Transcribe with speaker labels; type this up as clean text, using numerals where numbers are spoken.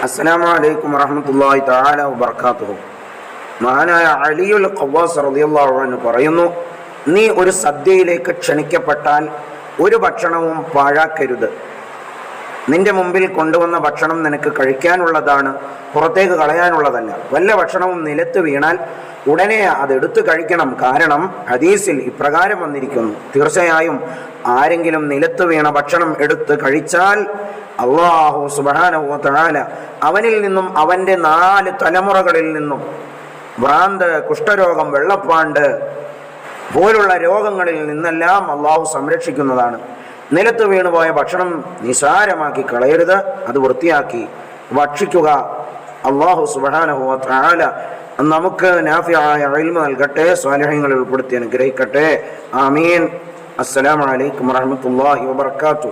Speaker 1: അസ്സലാമു അലൈക്കും വറഹ്മത്തുള്ളാഹി തആല വബറകാതുഹു. മഹാനായ അലിയുൽ ഖവ്വാസ് റളിയല്ലാഹു അൻഹു പറയുന്നു, നീ ഒരു സദ്യയിലേക്ക് ക്ഷണിക്കപ്പെട്ടാൽ ഒരു ഭക്ഷണവും പാഴാക്കരുത്. നിന്റെ മുമ്പിൽ കൊണ്ടുവന്ന ഭക്ഷണം നിനക്ക് കഴിക്കാനുള്ളതാണ്, പുറത്തേക്ക് കളയാനുള്ളതല്ല. വല്ല ഭക്ഷണവും നിലത്ത് വീണാൽ ഉടനെ അതെടുത്ത് കഴിക്കണം. കാരണം ഹദീസിൽ ഇപ്രകാരം വന്നിരിക്കുന്നു, തീർച്ചയായും ആരെങ്കിലും നിലത്ത് വീണ ഭക്ഷണം എടുത്ത് കഴിച്ചാൽ അല്ലാഹു സുബ്ഹാനഹു വ തആല അവനിൽ നിന്നും അവൻ്റെ 4 തലമുറകളിൽ നിന്നും ഭ്രാന്ത്, കുഷ്ഠരോഗം, വെള്ളപ്പാണ്ട് പോലുള്ള രോഗങ്ങളിൽ നിന്നെല്ലാം അല്ലാഹു സംരക്ഷിക്കുന്നതാണ്. നിലത്ത് വീണുപോയ ഭക്ഷണം നിസാരമാക്കി കളയരുത്, അത് വൃത്തിയാക്കി ഭക്ഷിക്കുക. അല്ലാഹു സുബ്ഹാനഹു വ തആല നമുക്ക് നാഫിയായ ഇൽമ നൽകട്ടെ, സ്വാലിഹീങ്ങളിൽ ഉൾപ്പെടുത്തി അനുഗ്രഹിക്കട്ടെ. ആമീൻ. അസ്സലാമു അലൈക്കും വറഹ്മത്തുള്ളാഹി വബറകാതുഹു.